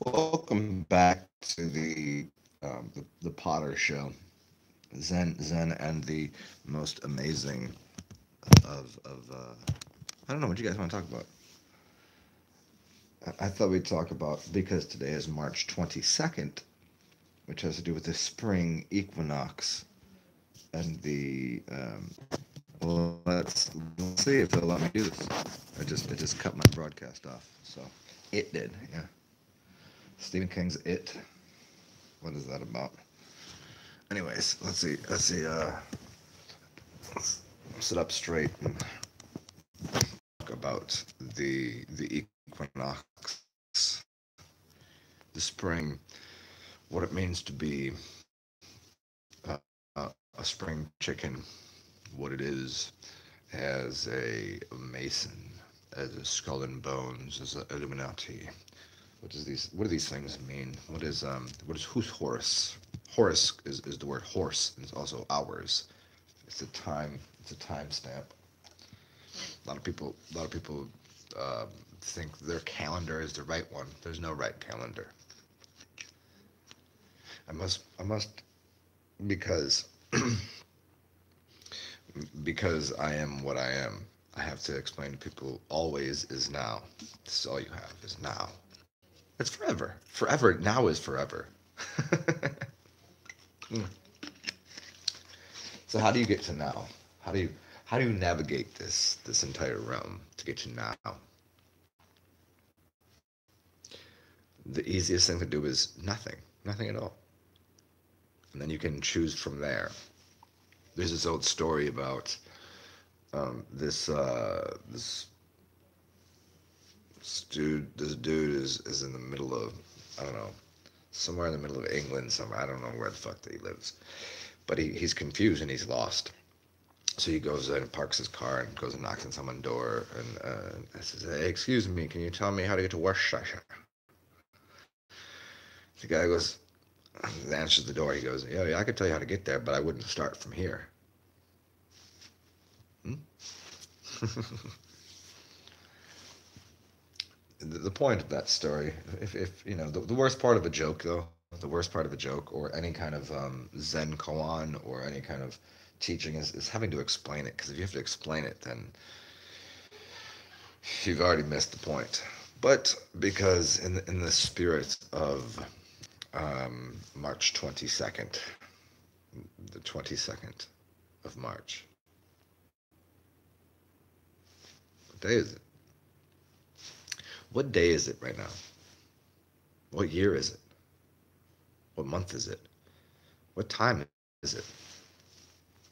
Welcome back to the Potter Show, Zen, and the most amazing of. I don't know what you guys want to talk about. I thought we'd talk about because today is March 22nd, which has to do with the spring equinox and the. Well, let's see if they'll let me do this. It just cut my broadcast off, so it did. Yeah, Stephen King's It. What is that about? Anyways, let's see. Let's sit up straight and talk about the equinox, the spring, what it means to be a spring chicken, what it is as a mason, as a skull and bones, as an Illuminati. What do these things mean? Who's Horus? Horus is the word horse, and it's also hours. It's a time stamp. A lot of people think their calendar is the right one. There's no right calendar. I must because because I am what I am. I have to explain to people always is now. This is all you have is now. It's forever. Forever now is forever. Mm. So how do you get to now? How do you how do you navigate this entire realm to get to now? The easiest thing to do is nothing. Nothing at all. And then you can choose from there. There's this old story about this dude is in the middle of, I don't know, somewhere in the middle of England somewhere. I don't know where the fuck that he lives, but he's confused and he's lost. So he goes and parks his car and goes and knocks on someone's door and says, "Hey, excuse me, can you tell me how to get to Worcestershire?" The guy goes, answers the door. He goes, "Yeah, I could tell you how to get there, but I wouldn't start from here." Hmm? The point of that story, if you know, the worst part of a joke, though, the worst part of a joke or any kind of Zen koan or any kind of teaching is having to explain it. Because if you have to explain it, then you've already missed the point. But because in the spirit of March 22nd, the 22nd of March, what day is it? What day is it right now? What year is it? What month is it? What time is it?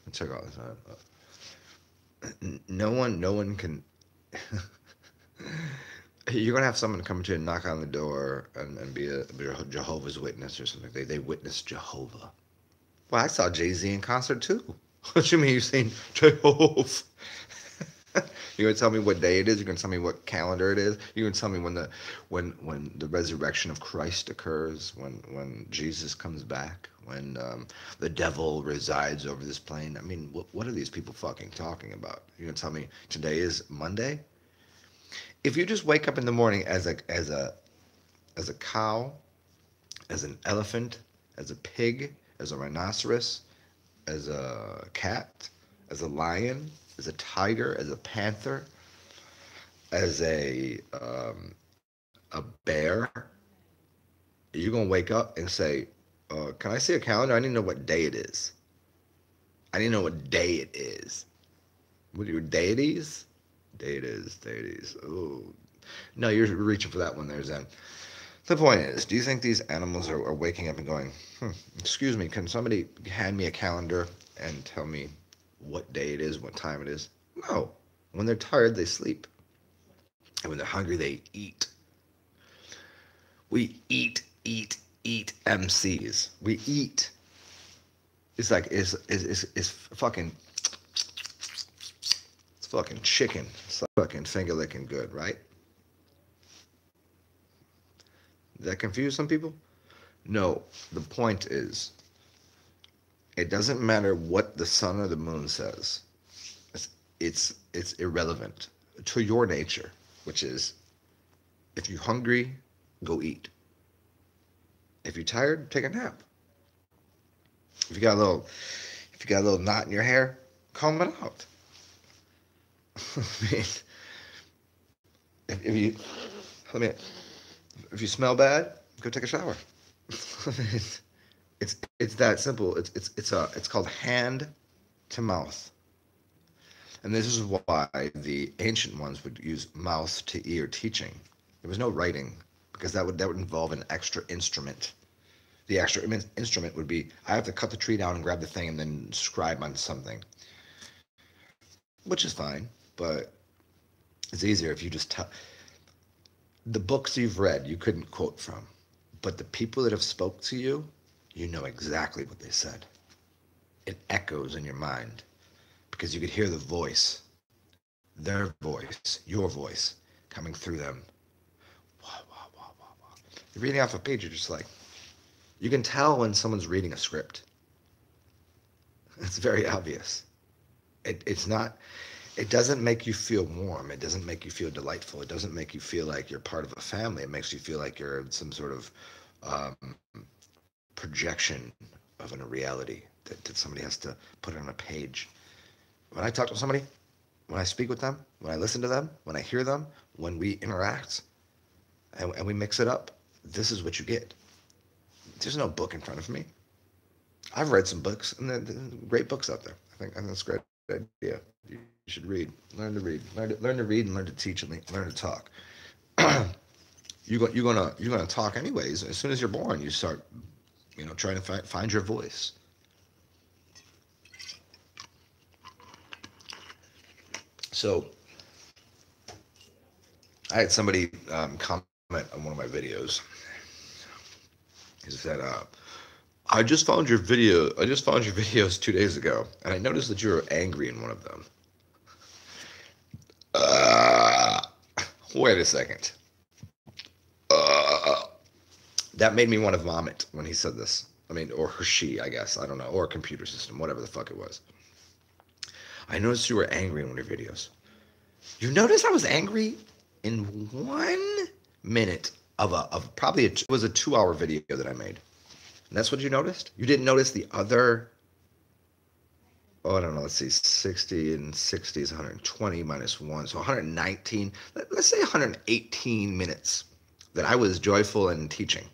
Let's check all this out. No one can. You're gonna have someone come to you and knock on the door and be a Jehovah's Witness or something. They witness Jehovah. Well, I saw Jay-Z in concert too. What you mean you've seen Jehovah? You're gonna tell me what day it is. You're gonna tell me what calendar it is. You're gonna tell me when the resurrection of Christ occurs, when Jesus comes back, when the devil resides over this plane. I mean, what are these people fucking talking about? You're gonna tell me today is Monday? If you just wake up in the morning as a cow, as an elephant, as a pig, as a rhinoceros, as a cat, as a lion, as a tiger, as a panther, as a bear, you're gonna wake up and say, "Can I see a calendar? I need to know what day it is. I need to know what day it is. What are your deities? Deities. Oh, no, you're reaching for that one there, Zen. The point is, do you think these animals are waking up and going, excuse me, can somebody hand me a calendar and tell me what day it is, what time it is? No. When they're tired, they sleep. And when they're hungry, they eat. We eat MCs. We eat. It's like, it's fucking, it's fucking chicken. It's like fucking finger licking good, right? Does that confuse some people? No. The point is, it doesn't matter what the sun or the moon says. It's irrelevant to your nature, which is if you're hungry, go eat. If you're tired, take a nap. If you got a little, if you got a little knot in your hair, comb it out. I mean, if you, let me, if you smell bad, go take a shower. I mean, it's that simple. It's called hand to mouth, and this is why the ancient ones would use mouth to ear teaching. There was no writing because that would involve an extra instrument. The extra instrument would be I have to cut the tree down and grab the thing and then scribe on something, which is fine, but it's easier if you just tell. The books you've read, you couldn't quote from, but the people that have spoke to you, you know exactly what they said. It echoes in your mind because you could hear the voice, their voice, your voice coming through them. Wah, wah, wah, wah, wah. You're reading off a page, you're just like, you can tell when someone's reading a script. It's very obvious. It's not, it doesn't make you feel warm. It doesn't make you feel delightful. It doesn't make you feel like you're part of a family. It makes you feel like you're some sort of projection of a reality that somebody has to put on a page. When I talk to somebody, when I speak with them, when I listen to them, when I hear them, when we interact, and we mix it up, this is what you get. There's no book in front of me. I've read some books, and there are great books out there. I think that's a great idea. You should read, learn to read, learn to read, and learn to teach, and learn to talk. You're gonna talk anyways. As soon as you're born, you start, trying to find your voice. So, I had somebody comment on one of my videos. He said, I just found your videos 2 days ago, and I noticed that you were angry in one of them. Wait a second. That made me want to vomit when he said this. I mean, or she, I guess. I don't know. Or a computer system, whatever the fuck it was. I noticed you were angry in one of your videos. You noticed I was angry in 1 minute of probably it was a 2-hour video that I made. And that's what you noticed? You didn't notice the other, I don't know, let's see, 60 and 60 is 120 minus 1, so 119, let's say 118 minutes that I was joyful and teaching.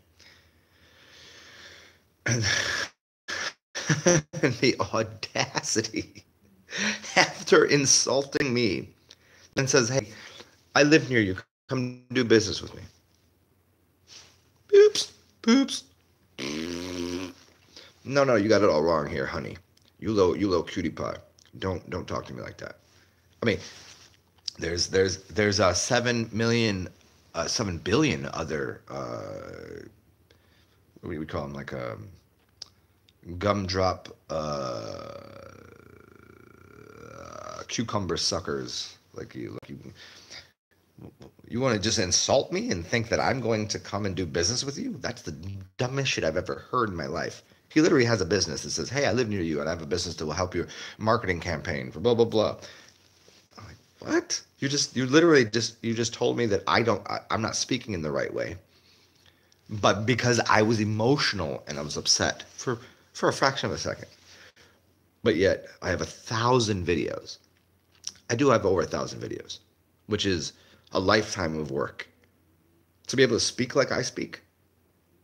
And the audacity, after insulting me, and says, hey, I live near you, come do business with me. Oops, poops. No, you got it all wrong here, honey. You little cutie pie. Don't talk to me like that. I mean, there's 7 billion other what do we call them, like gumdrop cucumber suckers, like you want to just insult me and think that I'm going to come and do business with you? That's the dumbest shit I've ever heard in my life. He literally has a business that says, hey, I live near you and I have a business that will help your marketing campaign for blah, blah, blah. I'm like, what? You just told me that I'm not speaking in the right way. But because I was emotional and I was upset for a fraction of a second. But yet I have 1,000 videos. I do have over 1,000 videos, which is a lifetime of work. To be able to speak like I speak,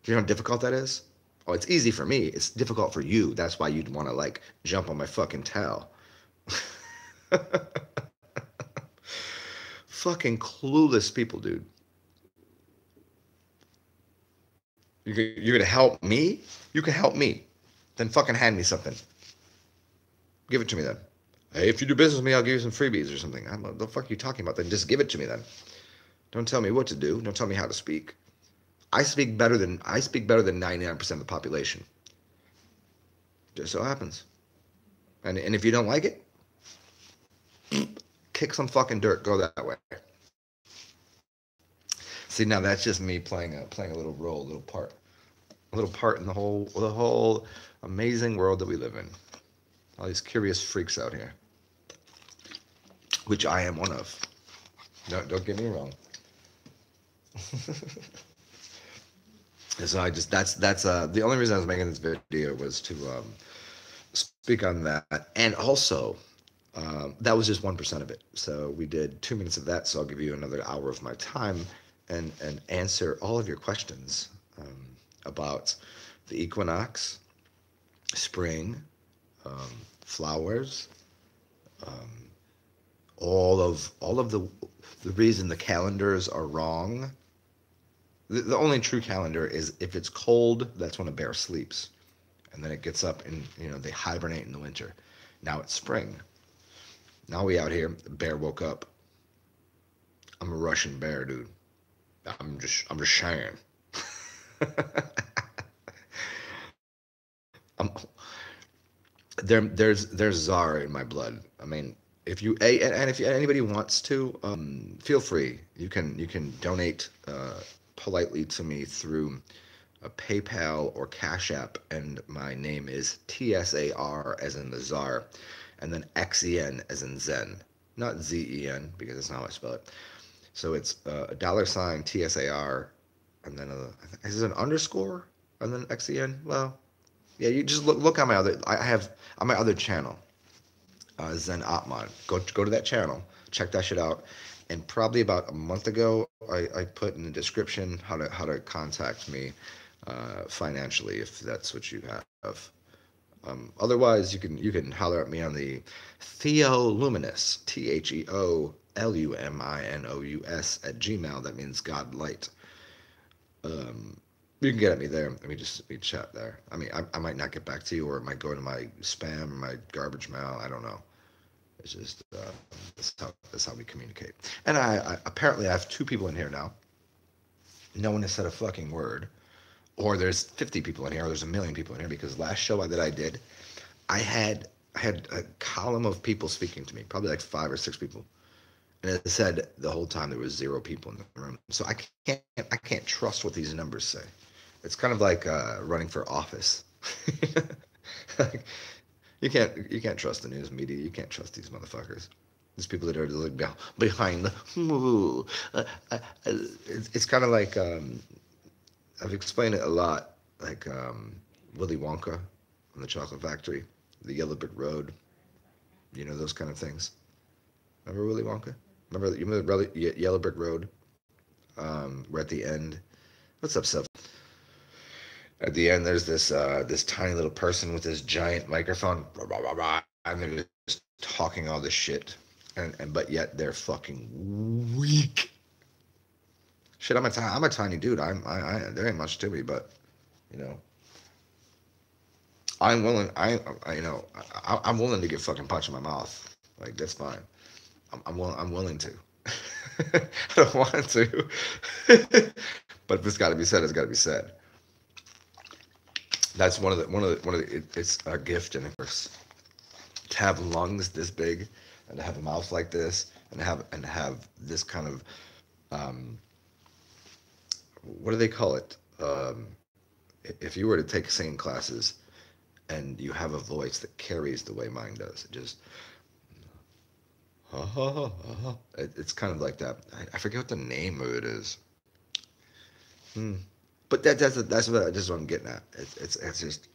do you know how difficult that is? Oh, it's easy for me. It's difficult for you. That's why you'd want to jump on my fucking tail. Fucking clueless people, dude. You're gonna help me? You can help me. Then fucking hand me something. Give it to me then. Hey, if you do business with me, I'll give you some freebies or something. What the fuck are you talking about? Then just give it to me then. Don't tell me what to do. Don't tell me how to speak. I speak better than 99% of the population. Just so happens. And if you don't like it, kick some fucking dirt. Go that way. See, now that's just me playing a little role, a little part in the whole amazing world that we live in. All these curious freaks out here, which I am one of. No, don't get me wrong. So I just that's the only reason I was making this video was to speak on that, and also that was just 1% of it. So we did 2 minutes of that. So I'll give you another hour of my time and answer all of your questions about the equinox, spring, flowers, all of the reason the calendars are wrong. The only true calendar is if it's cold, that's when a bear sleeps. And then it gets up and, they hibernate in the winter. Now it's spring. Now we out here, the bear woke up. I'm a Russian bear, dude. I'm just saying. I'm, there's Tsar in my blood. I mean, if anybody wants to, feel free. You can donate politely to me through a PayPal or Cash App, and my name is TSAR as in the Tsar, and then XEN as in Zen, not ZEN because that's not how I spell it. So it's a $ TSAR, and then is it an underscore and then XEN? Well, yeah, you just look on my other. I have on my other channel, Zen Atman. Go to that channel, check that shit out. And probably about a month ago, I put in the description how to contact me financially if that's what you have. Otherwise, you can holler at me on the Theoluminous, TheoLuminous at Gmail. That means God light. You can get at me there. Let me chat there. I mean, I might not get back to you, or it might go to my spam, my garbage mail. I don't know. It's just that's how we communicate. And I apparently I have 2 people in here now. No one has said a fucking word. Or there's 50 people in here, or there's a million people in here, because last show that I did, I had a column of people speaking to me, probably like 5 or 6 people. And it said the whole time there was 0 people in the room. So I can't trust what these numbers say. It's kind of like running for office. Like, you can't trust the news media. You can't trust these motherfuckers. These people that are like behind the. It's kind of like I've explained it a lot, like Willy Wonka on the Chocolate Factory, the Yellow Brick Road, those kind of things. Remember Willy Wonka? Remember Yellow Brick Road? We're at the end. What's up, Seth? At the end, there's this tiny little person with this giant microphone, and they're just talking all this shit, and but yet they're fucking weak. Shit, I'm a tiny dude. There ain't much to me, but I'm willing. I'm willing to get fucking punched in my mouth. Like, that's fine. I'm willing to. I don't want to, but if it's got to be said, it's got to be said. That's one of the. It's a gift and a curse to have lungs this big, and to have a mouth like this, and to have this kind of what do they call it? If you were to take singing classes, and you have a voice that carries the way mine does, it just it's kind of like that. I forget what the name of it is. But that's what I'm getting at. It's just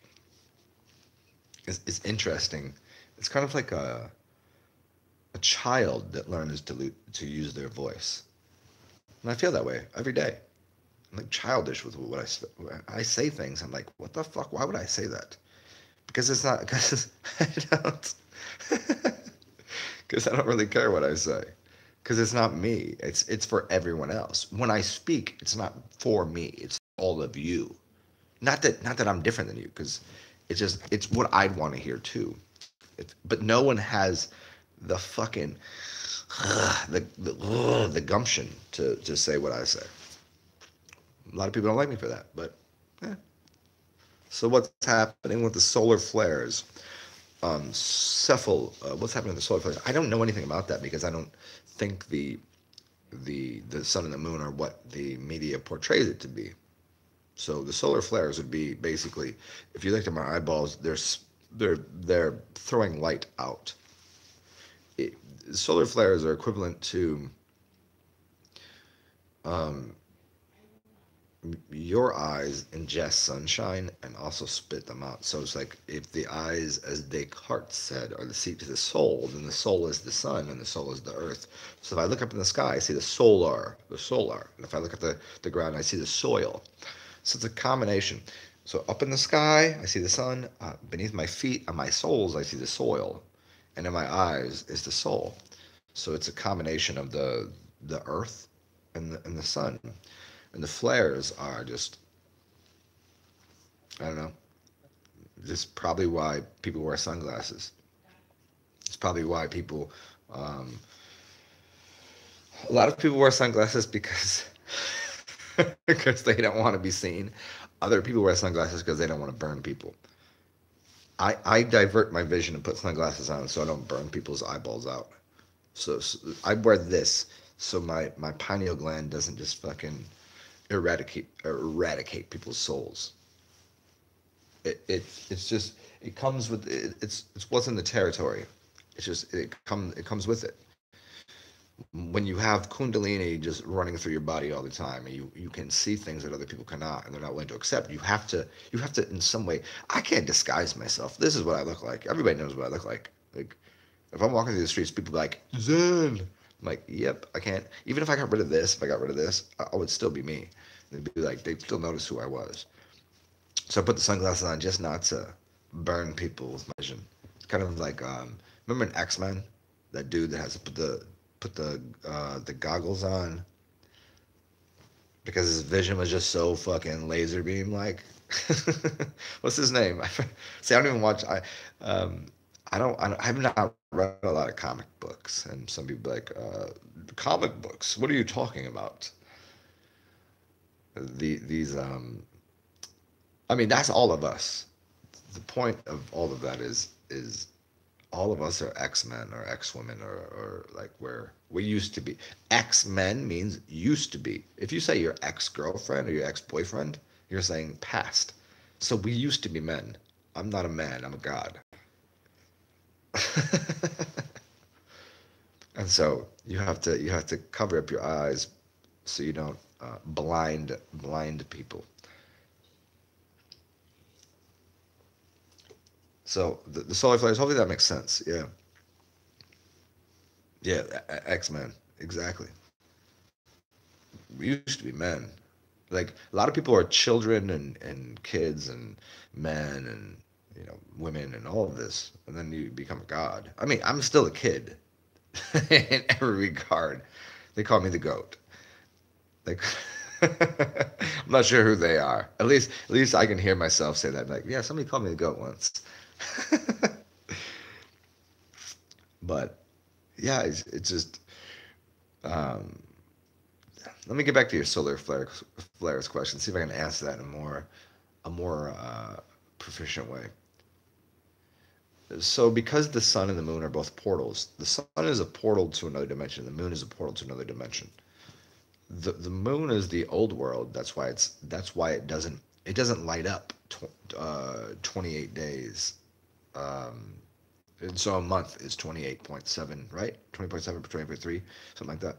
it's interesting. It's kind of like a child that learns to use their voice, and I feel that way every day. I'm like childish with what I say things. I'm like, what the fuck? Why would I say that? Because it's not because I don't because I don't really care what I say. Because it's not me. It's for everyone else. When I speak, it's not for me. It's all of you. Not that I'm different than you, because it's what I'd want to hear too. But no one has the fucking the gumption to say what I say. A lot of people don't like me for that, but So what's happening with the solar flares? What's happening with the solar flares? I don't know anything about that, because I don't think the sun and the moon are what the media portrays it to be. So the solar flares would be basically, if you look at my eyeballs, they're throwing light out. Solar flares are equivalent to your eyes ingest sunshine and also spit them out. So it's like if the eyes, as Descartes said, are the seat of the soul, then the soul is the sun and the soul is the earth. So if I look up in the sky, I see the solar. And if I look at the ground, I see the soil. So it's a combination. So up in the sky, I see the sun. Beneath my feet, on my soles, I see the soil. And in my eyes is the soul. So it's a combination of the earth and the sun. And the flares are just, I don't know, this is probably why people wear sunglasses. It's probably why um, a lot of people wear sunglasses because because they don't want to be seen. Other people wear sunglasses because they don't want to burn people. I divert my vision and put sunglasses on so I don't burn people's eyeballs out. So I wear this so my pineal gland doesn't just fucking eradicate people's souls. It's just it comes with it's what's in the territory. It's just it comes with it. When you have kundalini just running through your body all the time, and you can see things that other people cannot, and they're not willing to accept, you have to in some way. I can't disguise myself. This is what I look like. Everybody knows what I look like. Like if I'm walking through the streets, people be like Zen. I'm like, yep, I can't. Even if I got rid of this, if I got rid of this, I would still be me. They'd be like, they'd still notice who I was. So I put the sunglasses on just not to burn people with my vision. It's kind of like remember in X-Men, that dude that has to put the goggles on because his vision was just so fucking laser beam like. What's his name? See, I don't even watch. I have not read a lot of comic books, and some people like comic books. What are you talking about? These I mean, that's all of us. The point of all of that is all of us are X-Men or X-women or like where we used to be. X-Men means used to be. If you say your ex-girlfriend or your ex-boyfriend, you're saying past. So we used to be men. I'm not a man, I'm a god. And so you have to cover up your eyes so you don't blind people. So the solar flares, hopefully that makes sense. Yeah. Yeah, X-Men. Exactly. We used to be men. Like a lot of people are children and kids and men and women and all of this, and then you become a god. I mean, I'm still a kid in every regard. They call me the goat. Like I'm not sure who they are. At least I can hear myself say that. Like, yeah, somebody called me the goat once. But yeah, it's just um, let me get back to your flares question. See if I can answer that in a more proficient way. So, because the sun and the moon are both portals, the sun is a portal to another dimension. The moon is a portal to another dimension. The moon is the old world. That's why it doesn't light up 28 days. Um, and so a month is 28.7, right? 20.7 for 20.3, something like that.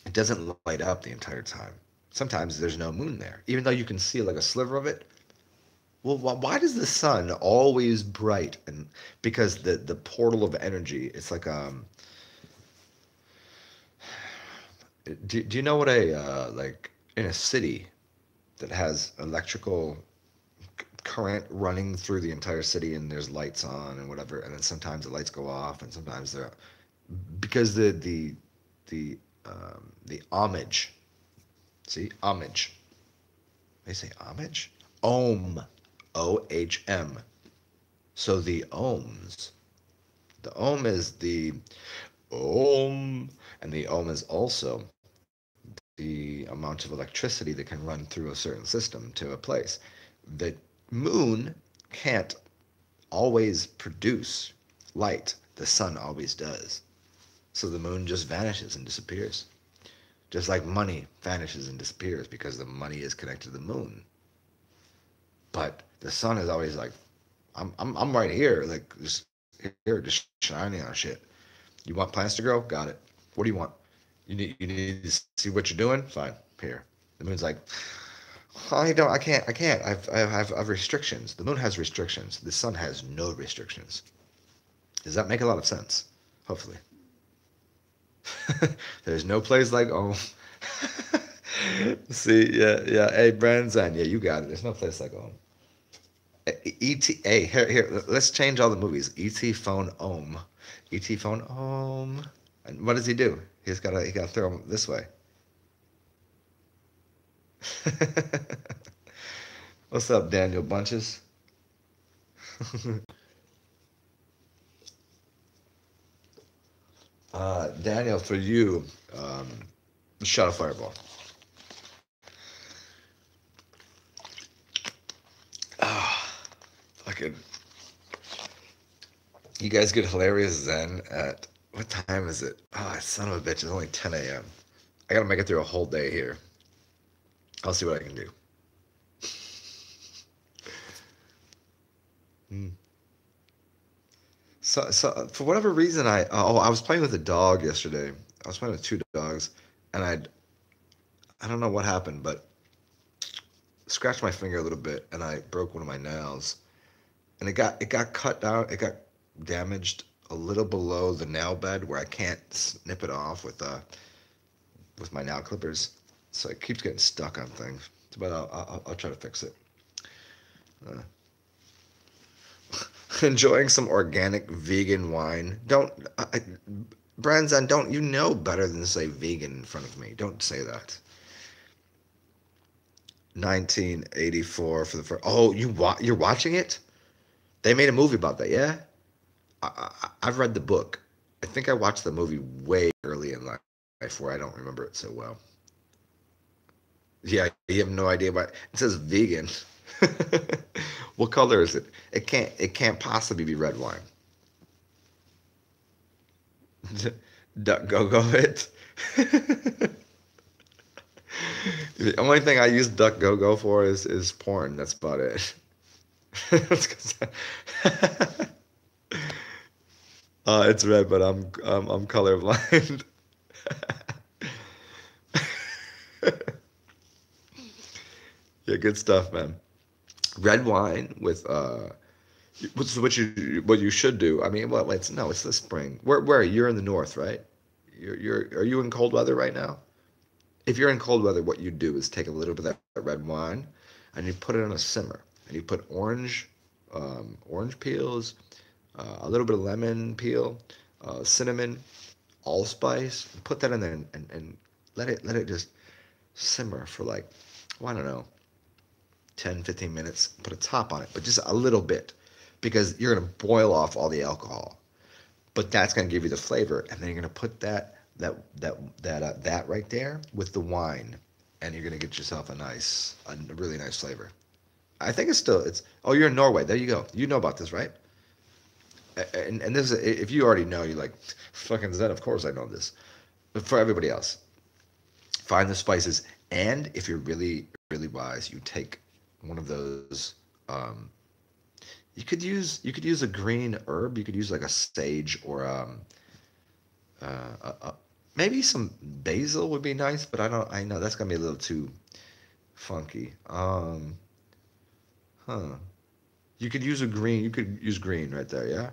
It doesn't light up the entire time. Sometimes there's no moon there, even though you can see like a sliver of it. Well, why does the sun always bright? And because the portal of energy, it's like do you know what a like in a city that has electrical current running through the entire city and there's lights on and whatever, and then sometimes the lights go off and sometimes they're because the the homage, see, homage, they say homage, ohm, OHM. So the ohm is the ohm, and the ohm is also the amount of electricity that can run through a certain system to a place. The moon can't always produce light. The sun always does. So the moon just vanishes and disappears. Just like money vanishes and disappears because the money is connected to the moon. But the sun is always like, I'm right here, like just here, just shining on shit. You want plants to grow? Got it. What do you want? You need to see what you're doing? Fine. Here. The moon's like, I can't. I've restrictions. The moon has restrictions. The sun has no restrictions. Does that make a lot of sense? Hopefully. There's no place like home. See, yeah, yeah. Hey, Branzan, yeah, you got it. There's no place like home. E.T. Hey, here. Let's change all the movies. E.T. Phone Home. E.T. Phone Home. And what does he do? He gotta throw him this way. What's up, Daniel Bunches? Daniel, for you, shot a fireball. Ah, fucking. You guys get hilarious Zen at what time is it? Oh, son of a bitch! It's only 10 a.m. I gotta make it through a whole day here. I'll see what I can do. Hmm. So for whatever reason, I was playing with a dog yesterday. I was playing with two dogs, and I don't know what happened, but scratched my finger a little bit, and I broke one of my nails, and it got cut down. It got damaged a little below the nail bed where I can't snip it off with my nail clippers. So it keeps getting stuck on things. But I'll try to fix it. Uh, enjoying some organic vegan wine. Don't, Branzan, don't you know better than to say vegan in front of me? Don't say that. 1984 for the first. Oh, you're watching it? They made a movie about that, yeah? I've read the book. I think I watched the movie way early in life where I don't remember it so well. Yeah, you have no idea about it. It says vegan. What color is it? It can't possibly be red wine. Duck go go it. The only thing I use Duck Go Go for is porn. That's about it. That's 'cause it's red, but I'm colorblind. Yeah, good stuff, man. Red wine with what you should do. I mean, well, it's no, it's the spring. Where you're in the north, right? You're are you in cold weather right now? If you're in cold weather, what you do is take a little bit of that red wine, and you put it on a simmer, and you put orange peels, a little bit of lemon peel, cinnamon, allspice. Put that in there and let it just simmer for like, well, I don't know, 10, 15 minutes. Put a top on it, but just a little bit, because you're gonna boil off all the alcohol. But that's gonna give you the flavor, and then you're gonna put that right there with the wine, and you're gonna get yourself a really nice flavor. I think it's. Oh, you're in Norway. There you go. You know about this, right? And this is, if you already know, you're like fucking Zen. Of course I know this. But for everybody else, find the spices, and if you're really wise, you take one of those. Um, you could use a green herb. You could use like a sage or uh, maybe some basil would be nice, but I know that's gonna be a little too funky. Huh. You could use a green. You could use green right there. Yeah.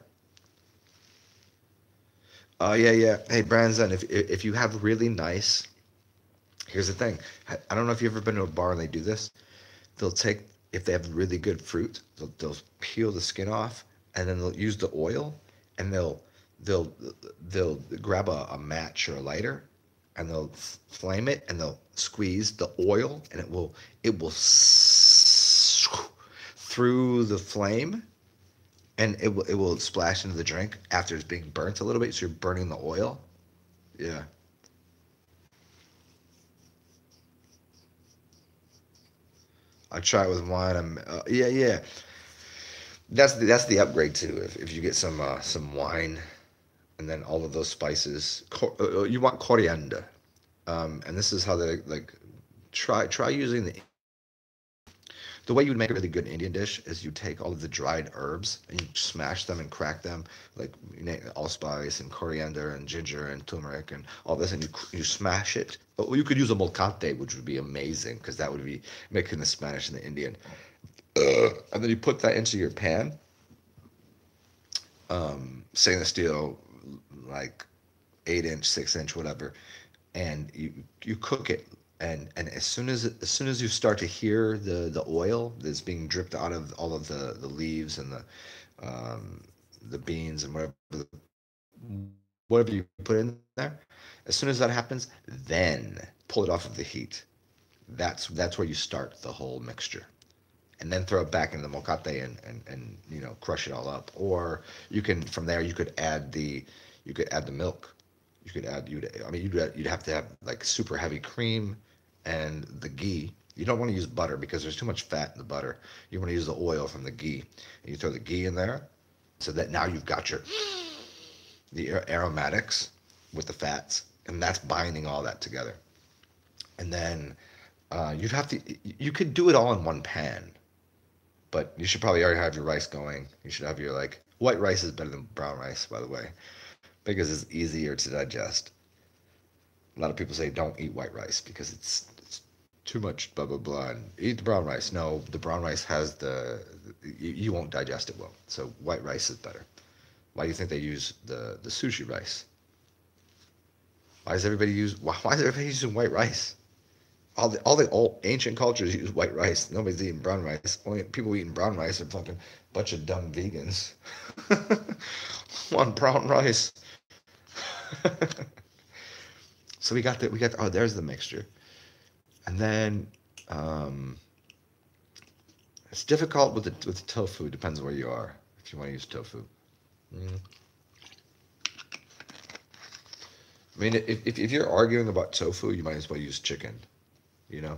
Oh yeah, yeah. Hey, Branson, if you have really nice, here's the thing. I don't know if you've ever been to a bar and they do this. They'll take if they have really good fruit, they'll peel the skin off, and then they'll use the oil, and they'll they'll grab a match or a lighter, and they'll flame it, and they'll squeeze the oil, and through the flame, and it will splash into the drink after it's being burnt a little bit. So you're burning the oil. Yeah, I try it with wine. Yeah, yeah. That's the upgrade too. If you get some wine and then all of those spices, you want coriander. And this is how they like try using The way you would make a really good Indian dish is you take all of the dried herbs and you smash them and crack them, like allspice and coriander and ginger and turmeric and all this, and you smash it. But you could use a molcate, which would be amazing because that would be making the Spanish and the Indian. And then you put that into your pan, stainless steel, like 8 inch, 6 inch, whatever, and you cook it. And as soon as you start to hear the oil that's being dripped out of all of the leaves and the beans and whatever you put in there, as soon as that happens, then pull it off of the heat. That's where you start the whole mixture, and then throw it back into the molcate and crush it all up. Or you can from there you could add the milk. You could add you'd have to have like super heavy cream and the ghee. You don't want to use butter because there's too much fat in the butter. You want to use the oil from the ghee, and you throw the ghee in there, so that now you've got the aromatics with the fats, and that's binding all that together. And then you could do it all in one pan, but you should probably already have your rice going. You should have your like white rice is better than brown rice, by the way, because it's easier to digest. A lot of people say don't eat white rice because it's too much blah blah blah. And eat the brown rice. No, the brown rice has you won't digest it well. So white rice is better. Why do you think they use the sushi rice? Why is everybody using white rice? All the old ancient cultures use white rice. Nobody's eating brown rice. Only people eating brown rice are fucking bunch of dumb vegans. Want brown rice. So oh, there's the mixture. And then it's difficult with the tofu. Depends where you are. If you want to use tofu. I mean, if you're arguing about tofu, you might as well use chicken. You know,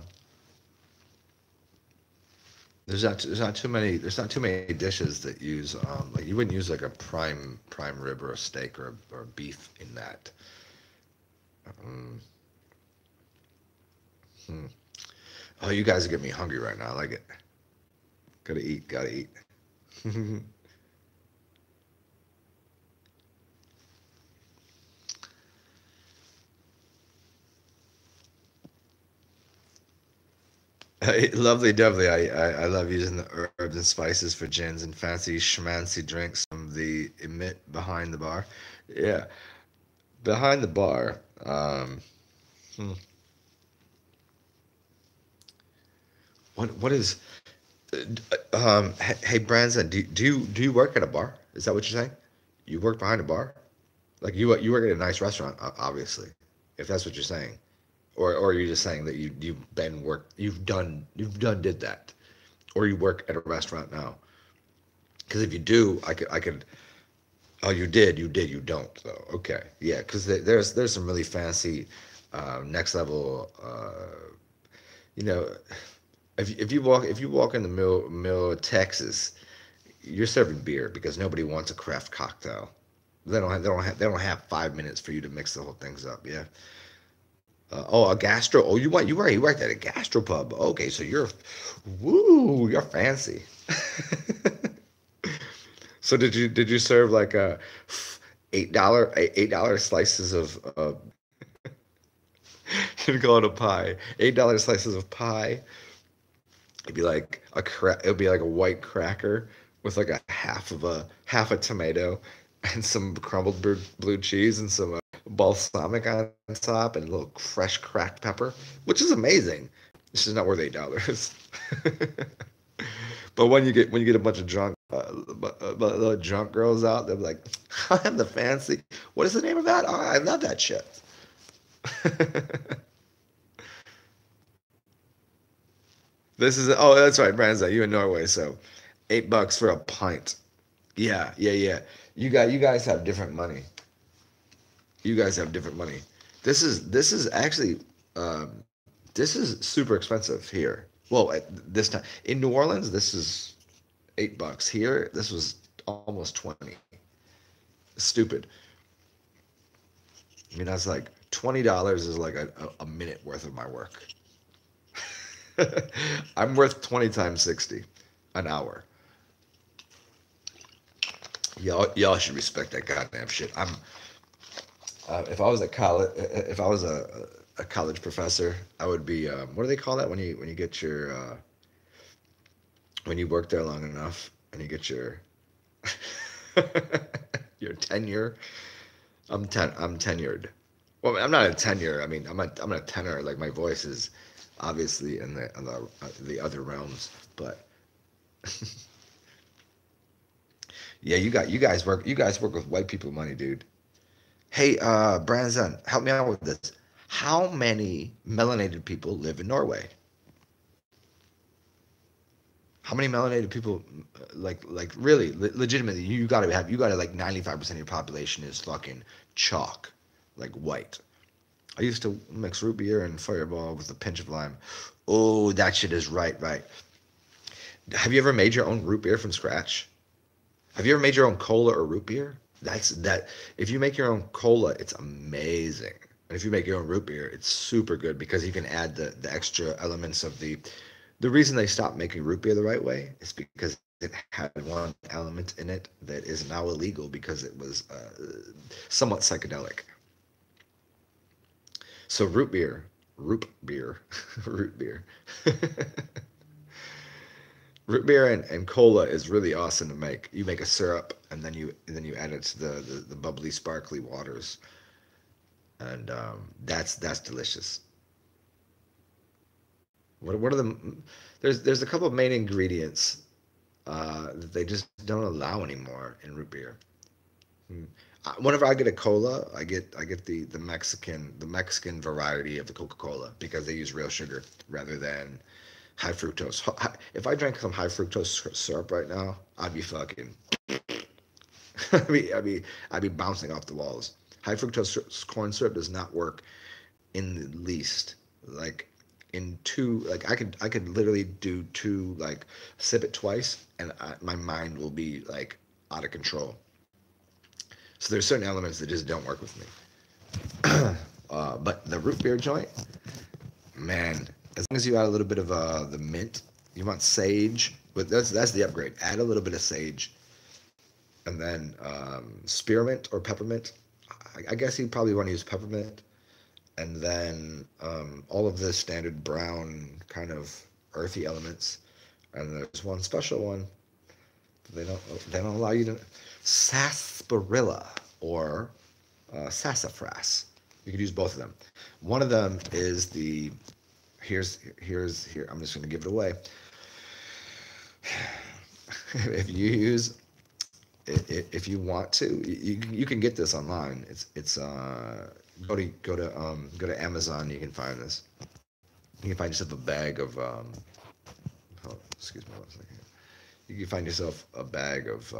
there's not too many dishes that use like you wouldn't use like a prime rib or a steak or beef in that. Um, hmm. Oh, you guys are getting me hungry right now. I like it. Gotta eat. Gotta eat. Lovely, lovely. I love using the herbs and spices for gins and fancy schmancy drinks from the emit behind the bar. Yeah, behind the bar. Hmm. What is? Hey, Branson, do you work at a bar? Is that what you're saying? You work behind a bar? Like you work at a nice restaurant, obviously, if that's what you're saying, or are you just saying that you've done did that, or you work at a restaurant now? Because if you do, I could. Oh, you don't though. Okay, yeah, because there's some really fancy, next level. You know, if you walk in the middle of Texas, you're serving beer because nobody wants a craft cocktail. They don't have 5 minutes for you to mix the whole things up. Yeah. Oh, a gastro. Oh, you worked at a gastropub. Okay, so you're fancy. So did you serve like a $8 slices of you'd call it a pie. $8 slices of pie. It'd be like a white cracker with like a half a tomato and some crumbled blue cheese and some balsamic on top and a little fresh cracked pepper, which is amazing. This is not worth $8. But when you get a bunch of little drunk girls out, they're like, "I'm the fancy. What is the name of that? Oh, I love that shit." That's right, Brandon. You in Norway, so $8 for a pint. Yeah, yeah, yeah. You guys have different money. You guys have different money. This is actually um, this is super expensive here. Well, at this time in New Orleans, this is $8. Here, this was almost 20. Stupid. I mean, that's like $20 is like a minute worth of my work. I'm worth 20 times 60 an hour. Y'all should respect that goddamn shit. If I was a college, if I was a college professor, I would be. What do they call that when you get your when you work there long enough and you get your your tenure? I'm tenured. Well, I'm not a tenure. I mean, I'm a tenor. Like my voice is obviously in the other realms, but yeah, you guys work with white people money, dude. Hey, Brandon, help me out with this. How many melanated people live in Norway? How many melanated people, like really, legitimately, you gotta like 95% of your population is fucking chalk, like white. I used to mix root beer and Fireball with a pinch of lime. Oh, that shit is right. Have you ever made your own root beer from scratch? Have you ever made your own cola or root beer? That's that. If you make your own cola, it's amazing. And if you make your own root beer, it's super good because you can add the extra elements of the reason they stopped making root beer the right way is because it had one element in it that is now illegal because it was somewhat psychedelic. So root beer, root beer. Root beer and cola is really awesome to make. You make a syrup and then you add it to the bubbly, sparkly waters, and that's delicious. What are the there's a couple of main ingredients that they just don't allow anymore in root beer. Hmm. Whenever I get a cola, I get the Mexican variety of the Coca-Cola because they use real sugar rather than high fructose. If I drank some high fructose syrup right now, I'd be fucking. I'd be bouncing off the walls. High fructose corn syrup does not work in the least. Like in two, like I could literally do two, like sip it twice, and my mind will be like out of control. So there's certain elements that just don't work with me. But the root beer joint, man, as long as you add a little bit of the mint, you want sage, but that's the upgrade. Add a little bit of sage, and then spearmint or peppermint. I guess you probably want to use peppermint, and then all of the standard brown kind of earthy elements. And there's one special one they don't allow you to sarsaparilla or sassafras. You could use both of them. One of them is the here's here. I'm just going to give it away. If you use if you want to, you can get this online. It's go to Amazon. You can find this. You can find yourself a bag of oh, excuse me one second. You can find yourself a bag of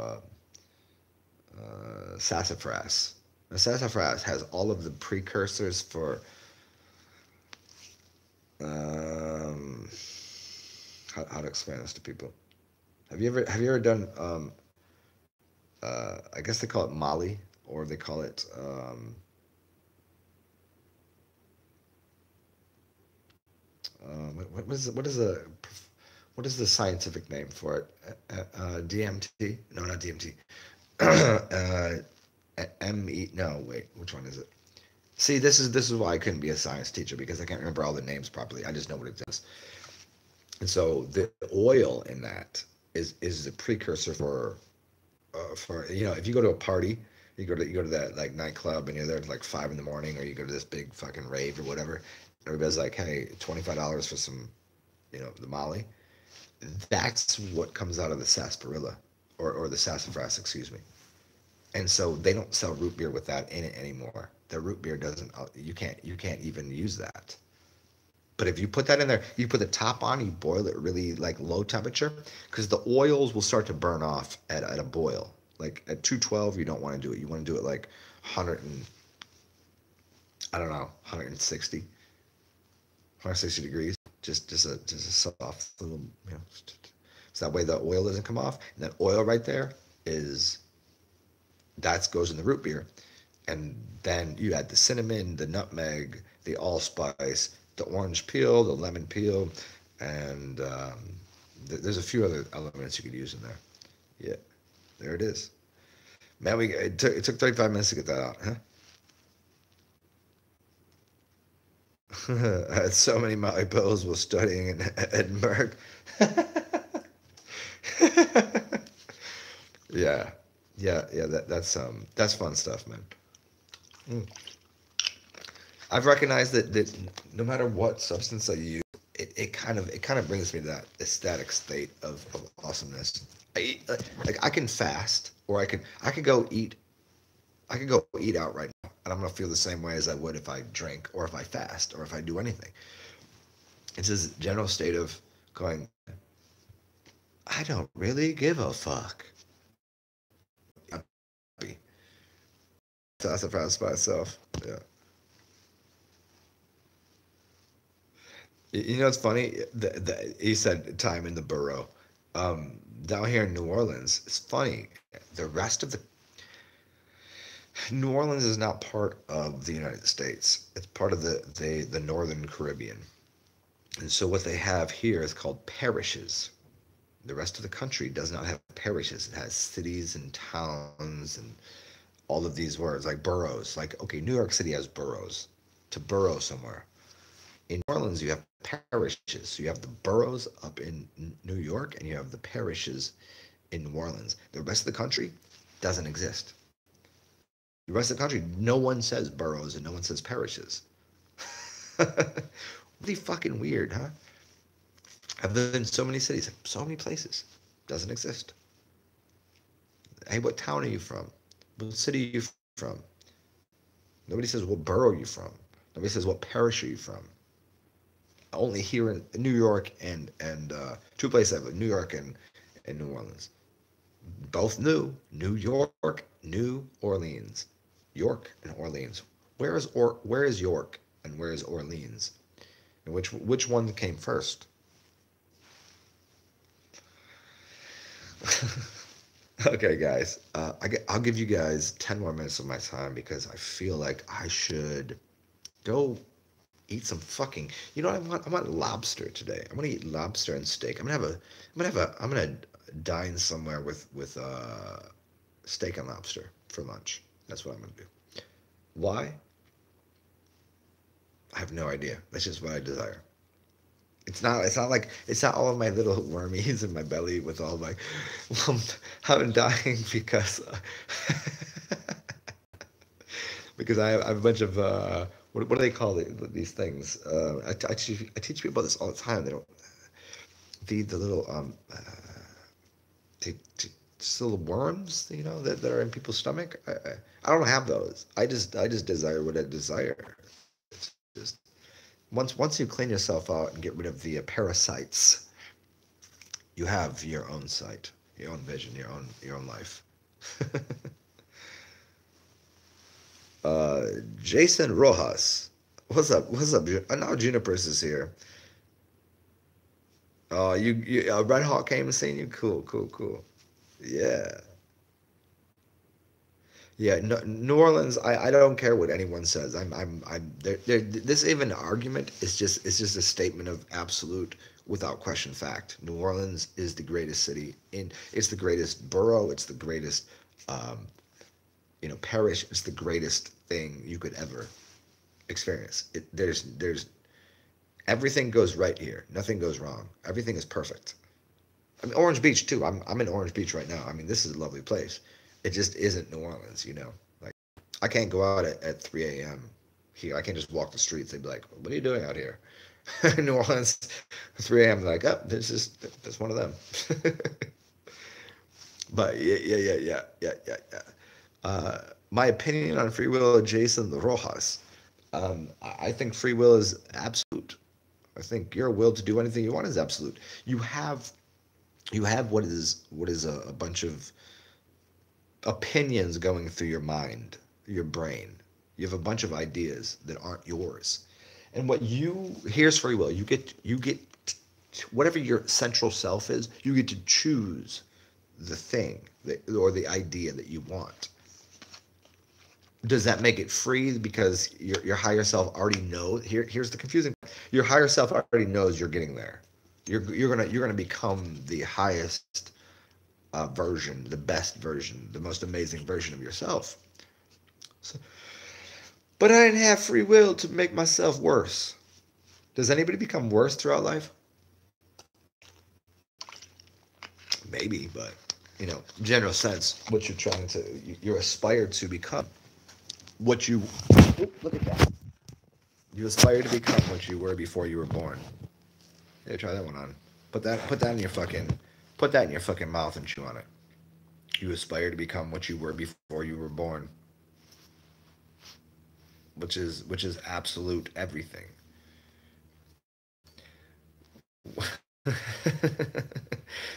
sassafras. Now, sassafras has all of the precursors for um, how to explain this to people. Have you ever done I guess they call it Molly or they call it what is the scientific name for it? DMT? No, not DMT. uh, ME? No, wait. Which one is it? See, this is why I couldn't be a science teacher because I can't remember all the names properly. I just know what it does. And so the oil in that is the precursor for if you go to a party, you go to that like nightclub and you're there at like 5 in the morning, or you go to this big fucking rave or whatever. Everybody's like, hey, $25 for some, the Molly. That's what comes out of the sarsaparilla or the sassafras, excuse me. And so they don't sell root beer with that in it anymore. The root beer doesn't. You can't even use that. But if you put that in there, you put the top on, you boil it really like low temperature, because the oils will start to burn off at a boil. Like at 212, you don't want to do it. You want to do it like 100 and I don't know, 160 degrees. Just a soft little, so that way the oil doesn't come off. And that oil right there is that goes in the root beer, and then you add the cinnamon, the nutmeg, the allspice, the orange peel, the lemon peel, And there's a few other elements you could use in there. Yeah, there it is. Man, it took 35 minutes to get that out, huh? I had so many Maui pills while studying in Edinburgh. Yeah, yeah. That's fun stuff, man. Mm. I've recognized that no matter what substance I use, it kind of brings me to that ecstatic state of awesomeness. Like I can fast, or I could go eat. I could go eat out right now, and I'm gonna feel the same way as I would if I drink, or if I fast, or if I do anything. It's this general state of going, I don't really give a fuck. Happy. So I surprised myself. Yeah. You know, it's funny. He said time in the borough. Down here in New Orleans, it's funny. The rest of the New Orleans is not part of the United States. It's part of the Northern Caribbean. And so what they have here is called parishes. The rest of the country does not have parishes. It has cities and towns and all of these words like boroughs. Like, okay, New York City has boroughs. To borough somewhere. In New Orleans, you have parishes. So you have the boroughs up in New York, and you have the parishes in New Orleans. The rest of the country doesn't exist. The rest of the country, no one says boroughs and no one says parishes. Really fucking weird, huh? I've lived in so many cities, so many places. Doesn't exist. Hey, what town are you from? What city are you from? Nobody says what borough are you from. Nobody says what parish are you from. Only here in New York and two places I live, New York and New Orleans. Both new. New York, New Orleans. York and Orleans. Where is York and where is Orleans? And which one came first? Okay, guys. I'll give you guys 10 more minutes of my time because I feel like I should go eat some fucking. You know what I want? I want lobster today. I want to eat lobster and steak. I'm gonna dine somewhere with steak and lobster for lunch. That's what I'm gonna do. Why? I have no idea. That's just what I desire. It's not all of my little wormies in my belly with all my. I'm dying because because I have a bunch of what do they call these things? I teach people this all the time. They don't feed the little just little worms, you know, that are in people's stomach. I don't have those. I just desire what I desire. It's just once you clean yourself out and get rid of the parasites, you have your own sight, your own vision, your own life. Jason Rojas. What's up? What's up? Now Juniper's is here. Oh, you Red Hawk came and seen you. Cool, cool, cool. Yeah, yeah. No, New Orleans. I don't care what anyone says. I'm. This even argument is just it's just a statement of absolute, without question, fact. New Orleans is the greatest city in. It's the greatest borough. It's the greatest, um, parish. It's the greatest thing you could ever experience. There's everything goes right here. Nothing goes wrong. Everything is perfect. I mean, Orange Beach too. I'm in Orange Beach right now. I mean, this is a lovely place. It just isn't New Orleans, you know. Like I can't go out at 3 a.m. here. I can't just walk the streets. They'd be like, "What are you doing out here?" In New Orleans, 3 a.m. Like, oh, this one of them. But yeah. My opinion on free will, Jason Rojas. I think free will is absolute. I think your will to do anything you want is absolute. You have what is a bunch of opinions going through your mind, your brain. You have a bunch of ideas that aren't yours. And here's free will. You get whatever your central self is, you get to choose the thing or the idea that you want. Does that make it free because your higher self already knows? Here's the confusing part. Your higher self already knows you're getting there. You're gonna become the highest version, the best version, the most amazing version of yourself. So, but I didn't have free will to make myself worse. Does anybody become worse throughout life? Maybe, but general sense, what you're trying to, you're aspired to become what you. Oop, look at that. You aspire to become what you were before you were born. Yeah, try that one on. Put that in your fucking mouth and chew on it. You aspire to become what you were before you were born, which is absolute everything.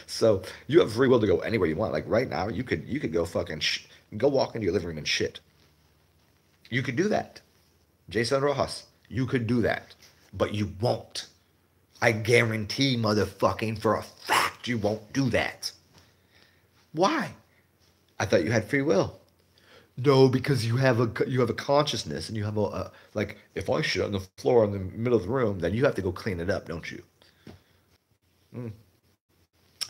So you have free will to go anywhere you want. Like right now, you could go fucking go walk into your living room and shit. You could do that, Jason Rojas. You could do that, but you won't. I guarantee, motherfucking for a fact, you won't do that. Why? I thought you had free will. No, because you have a consciousness and you have a like if I shit on the floor in the middle of the room, then you have to go clean it up, don't you? Mm.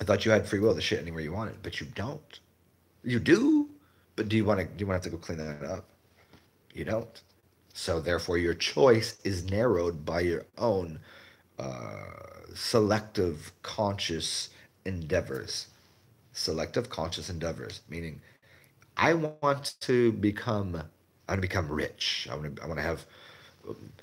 I thought you had free will to shit anywhere you wanted, but you don't. You do, but do you want to have to go clean that up? You don't. So therefore, your choice is narrowed by your own selective conscious endeavors. Selective conscious endeavors, meaning I want to become. I want to become rich. I want to have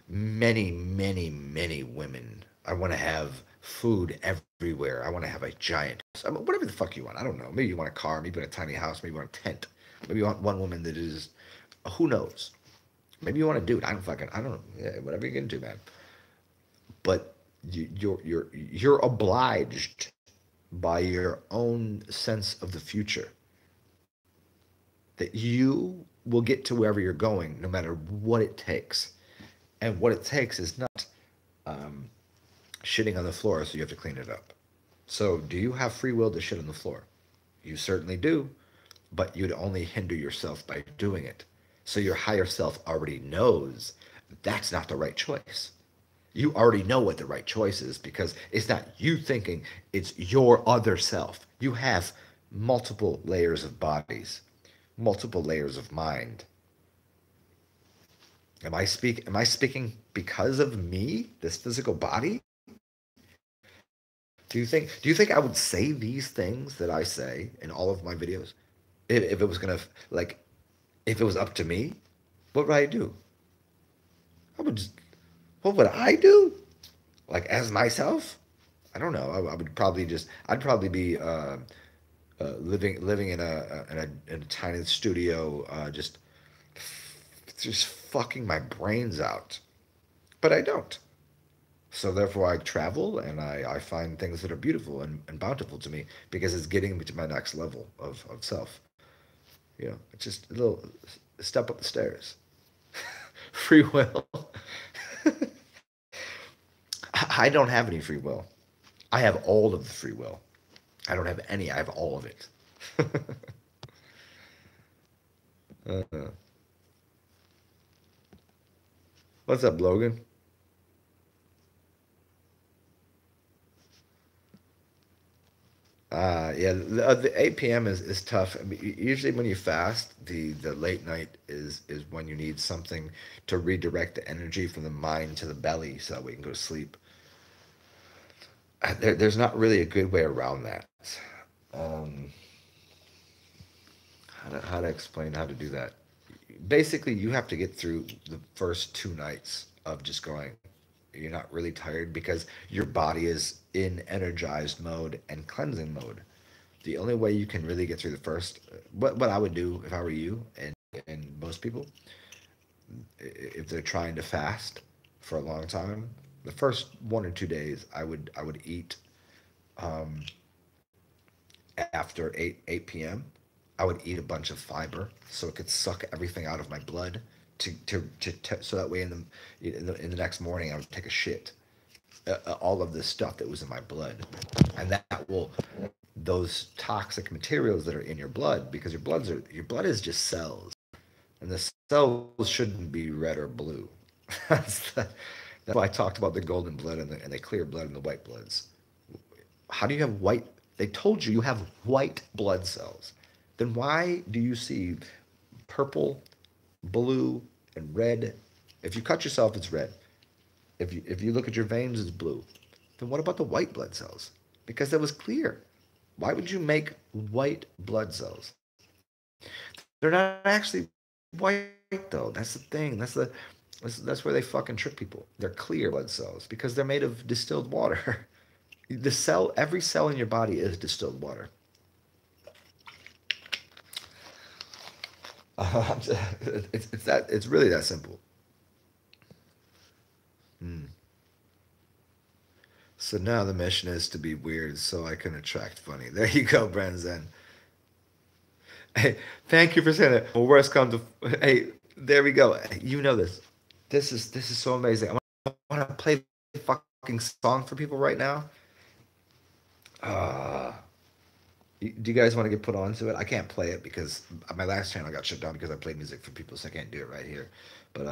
many, many, many women. I want to have food everywhere. I want to have a giant house. I mean, whatever the fuck you want. I don't know. Maybe you want a car. Maybe you want a tiny house. Maybe you want a tent. Maybe you want one woman that is. Who knows? Maybe you want a dude. I don't fucking. I don't know. Yeah, whatever you're gonna do, man. But you're obliged by your own sense of the future that you will get to wherever you're going, no matter what it takes. And what it takes is not um, shitting on the floor, so you have to clean it up. So, do you have free will to shit on the floor? You certainly do, but you'd only hinder yourself by doing it. So, your higher self already knows that's not the right choice. You already know what the right choice is because it's not you thinking, it's your other self. You have multiple layers of bodies, multiple layers of mind. Am I speaking because of me, this physical body? Do you think I would say these things that I say in all of my videos? If it was gonna like if it was up to me, what would I do? I would just what would I do? Like as myself? I don't know. I would probably just I'd probably be living in a tiny studio, just fucking my brains out. But I don't. So therefore, I travel and I find things that are beautiful and bountiful to me because it's getting me to my next level of self. It's just a little step up the stairs. Free will. I don't have any free will. I have all of the free will. I don't have any. I have all of it. uh, what's up, Logan? Yeah, the 8 p.m. is tough. I mean, usually when you fast, the late night is when you need something to redirect the energy from the mind to the belly so that we can go to sleep. There's not really a good way around that. Um, how to explain how to do that? Basically, you have to get through the first 2 nights of just going. You're not really tired because your body is in energized mode and cleansing mode. The only way you can really get through the first, what I would do if I were you and most people, if they're trying to fast for a long time, the first 1 or 2 days, I would eat um, after 8 p.m. I would eat a bunch of fiber so it could suck everything out of my blood so that way in the next morning I would take a shit all of this stuff that was in my blood, and that will those toxic materials that are in your blood because your blood is just cells, and the cells shouldn't be red or blue. that's, that's why I talked about the golden blood and the clear blood and the white bloods. How do you have white? They told you you have white blood cells. Then why do you see purple, blue, and red? If you cut yourself, it's red. If you look at your veins, it's blue. Then what about the white blood cells? Because that was clear. Why would you make white blood cells? They're not actually white though. That's the thing. That's where they fucking trick people. They're clear blood cells because they're made of distilled water. The cell, every cell in your body is distilled water. It's really that simple. Hmm. So now the mission is to be weird so I can attract funny. There you go, Brenzen. Hey, thank you for saying that. Well, worst come to hey, there we go. You know this. This is so amazing. Want to play the fucking song for people right now. Uh, do you guys want to get put onto it? I can't play it because my last channel got shut down because I played music for people, so I can't do it right here. But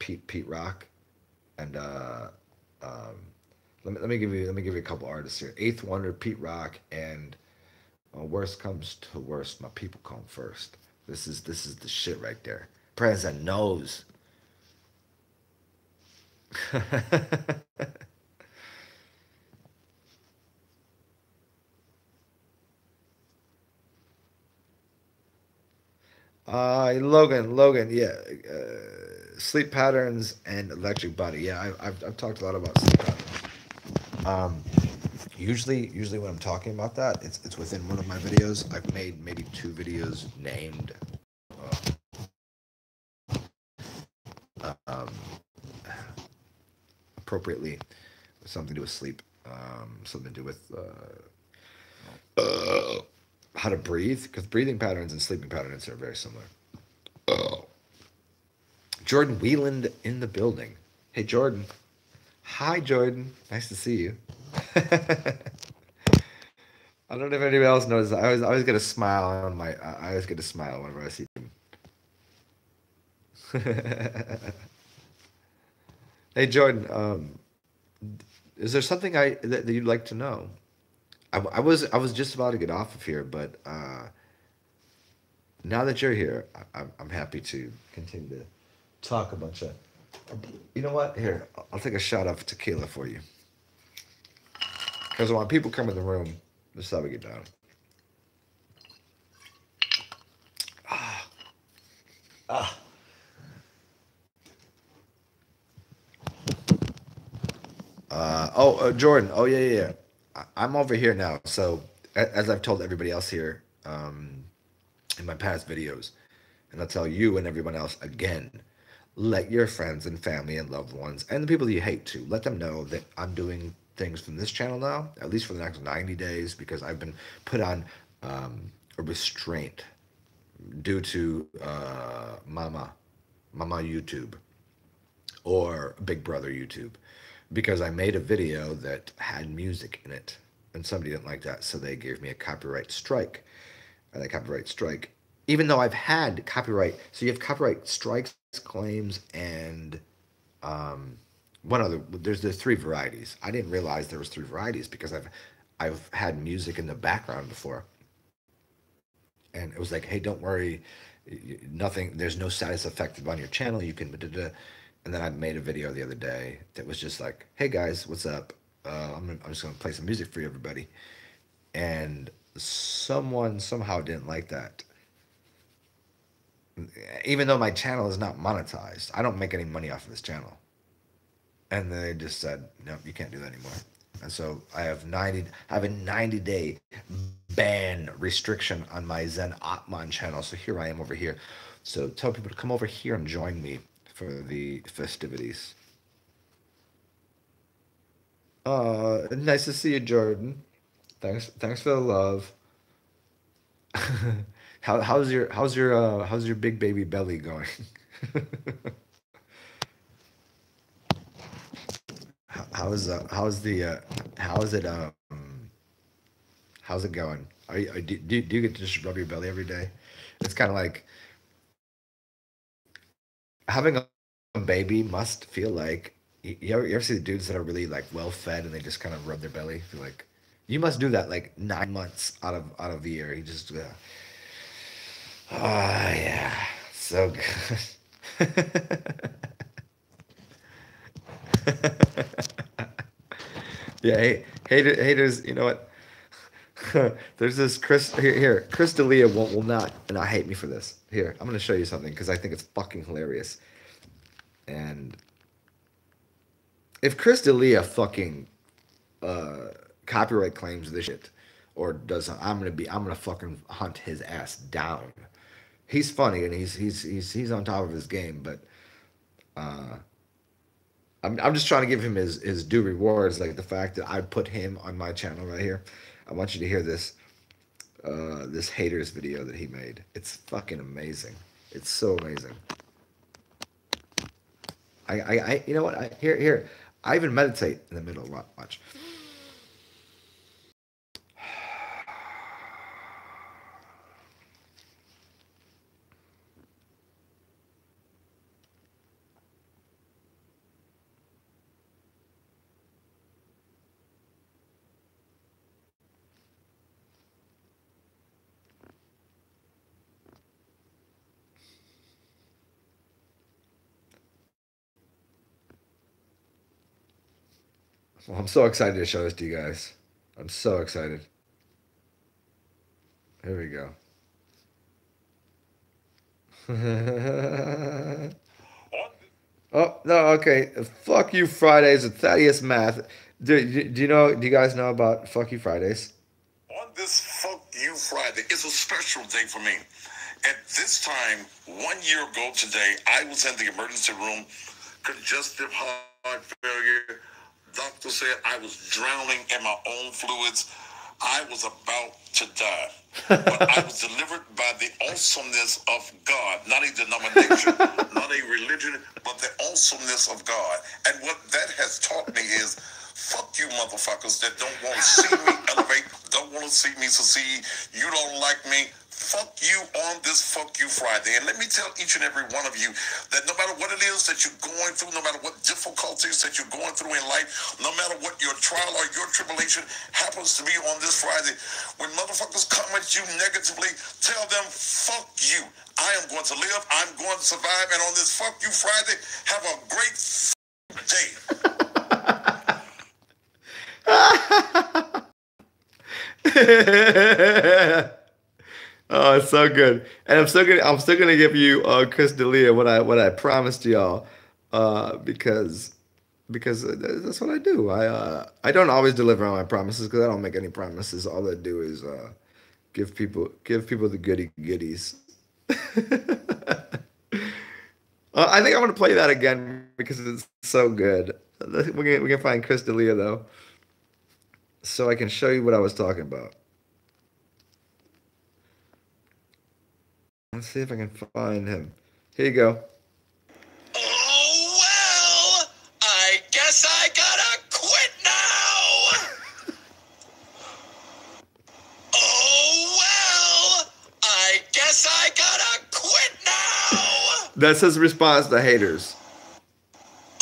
Pete Rock and um, let me give you a couple artists here. Eighth Wonder, Pete Rock, and worst comes to worst, my people come first. This is the shit right there. President knows. Logan, yeah. Sleep patterns and electric body. Yeah, I've talked a lot about sleep patterns. Um, usually when I'm talking about that, it's within one of my videos. I've made maybe two videos named um, appropriately, something to do with sleep, something to do with how to breathe, because breathing patterns and sleeping patterns are very similar. Jordan Wieland in the building. Hey, Jordan. Hi, Jordan. Nice to see you. I don't know if anybody else knows. I always get a smile on my. I always get a smile whenever I see him. Hey, Jordan. Is there something that you'd like to know? I was just about to get off of here, but now that you're here, I'm happy to continue to talk a bunch of. You know what? Here, I'll take a shot of tequila for you. Because when people come in the room, this is how we get down. Ah, ah. Jordan. Oh, yeah, yeah, yeah. I'm over here now. So, as I've told everybody else here in my past videos, and I'll tell you and everyone else again, let your friends and family and loved ones and the people that you hate to let them know that I'm doing things from this channel now, at least for the next 90 days, because I've been put on a restraint due to Mama YouTube or Big Brother YouTube, because I made a video that had music in it and somebody didn't like that, so they gave me a copyright strike. And that copyright strike, even though I've had copyright, so you have copyright strikes, claims, and one other. There's three varieties. I didn't realize there was three varieties because I've had music in the background before, and it was like, hey, don't worry, nothing. There's no status affected on your channel. You can. And then I made a video the other day that was just like, hey guys, what's up? I'm just gonna play some music for you, everybody. And someone somehow didn't like that, even though my channel is not monetized. I don't make any money off of this channel. And they just said, no, you can't do that anymore. And so I have a 90-day ban restriction on my Zen Atman channel. So here I am over here. So tell people to come over here and join me for the festivities. Nice to see you, Jordan. Thanks for the love. How's your big baby belly going? How's it how's it going? Do you get to just rub your belly every day? It's kind of like having a baby must feel like you ever see the dudes that are really like well fed and they just kind of rub their belly? Feel like You must do that like 9 months out of the year. You just oh yeah, so good. Yeah, haters. You know what? There's this Chris here. Chris D'Elia will not hate me for this. Here, I'm gonna show you something because I think it's fucking hilarious. And if Chris D'Elia fucking uh, copyright claims this shit or does, I'm gonna fucking hunt his ass down. He's funny and he's on top of his game, but uh, I'm just trying to give him his due rewards, like the fact that I put him on my channel right here. I want you to hear this haters video that he made. It's fucking amazing. It's so amazing. You know what? Here. I even meditate in the middle. Watch. Well, I'm so excited to show this to you guys. I'm so excited. Here we go. Oh no, okay. Fuck you Fridays with Thaddeus Math. Do you know? Do you guys know about Fuck You Fridays? On this Fuck You Friday, it's a special day for me. At this time, 1 year ago today, I was in the emergency room, congestive heart failure. Doctor said I was drowning in my own fluids. I was about to die. But I was delivered by the awesomeness of God, not a denomination, not a religion, but the awesomeness of God. And what that has taught me is, fuck you motherfuckers that don't want to see me elevate, don't want to see me succeed. You don't like me. Fuck you on this Fuck You Friday. And let me tell each and every one of you that no matter what it is that you're going through, no matter what difficulties that you're going through in life, no matter what your trial or your tribulation happens to be on this Friday, when motherfuckers come at you negatively, tell them, fuck you. I am going to live. I'm going to survive. And on this Fuck You Friday, have a great day. Oh, it's so good. And I'm still gonna give you Chris D'Elia what I promised y'all, because that's what I do. I don't always deliver on my promises because I don't make any promises. All I do is give people the goodies. I think I'm gonna play that again because it's so good. We can find Chris D'Elia though, so I can show you what I was talking about. Let's see if I can find him. Here you go. Oh, well, I guess I gotta quit now. Oh, well, I guess I gotta quit now. That's his response to haters.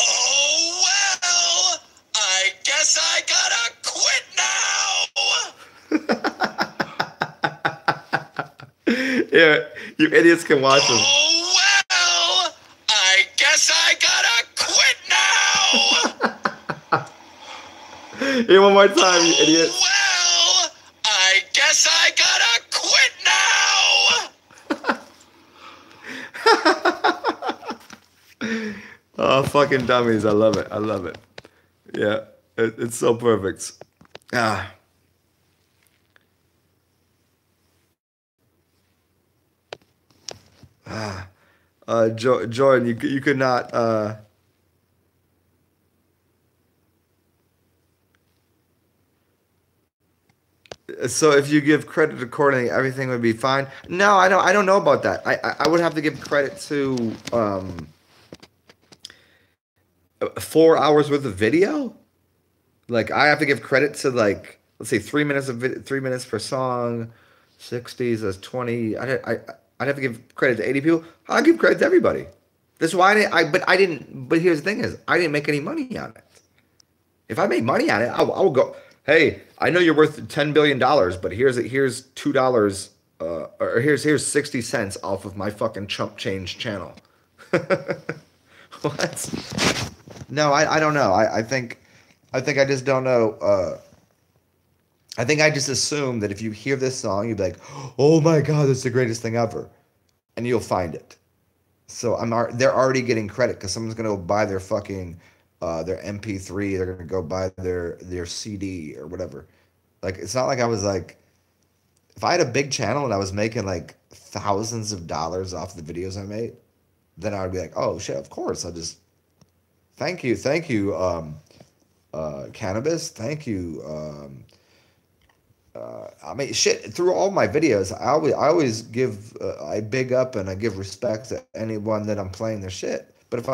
Oh, well, I guess I gotta quit now. Yeah, you idiots can watch him. Oh, well, I guess I gotta quit now. Here, one more time, you idiots. Oh, well, I guess I gotta quit now. Oh, fucking dummies. I love it. I love it. Yeah, it's so perfect. Ah. Ah. Jordan, you could not. So if you give credit accordingly, everything would be fine. No, I don't know about that. I would have to give credit to 4 hours worth of video. Like I have to give credit to like let's say 3 minutes of 3 minutes per song, 60s as 20. I'd have to give credit to 80 people. I'll give credit to everybody. That's why I didn't. But here's the thing: is I didn't make any money on it. If I made money on it, I would go. Hey, I know you're worth $10 billion, but here's $2, or here's 60 cents off of my fucking chump change channel. What? No, I don't know. I think I just don't know. I think I just assume that if you hear this song, you'd be like, "Oh my God, that's the greatest thing ever," and you'll find it. So they're already getting credit because someone's gonna go buy their fucking their MP3. They're gonna go buy their CD or whatever. Like it's not like I was like, if I had a big channel and I was making like thousands of dollars off the videos I made, then I would be like, oh shit, of course. I'll just thank you, cannabis, thank you. I mean, shit. Through all my videos, I always give I big up and I give respect to anyone that I'm playing their shit. But if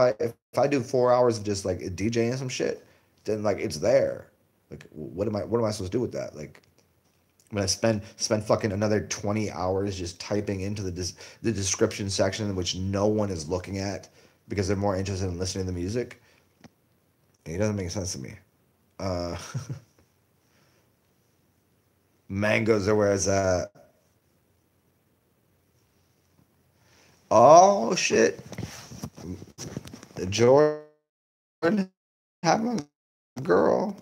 I do 4 hours of just like DJing some shit, then like it's there. Like what am I supposed to do with that? Like when I spend fucking another 20 hours just typing into the description section in which no one is looking at because they're more interested in listening to the music. It doesn't make sense to me. Uh, mangoes are where it's at. Oh shit, Jordan having a girl.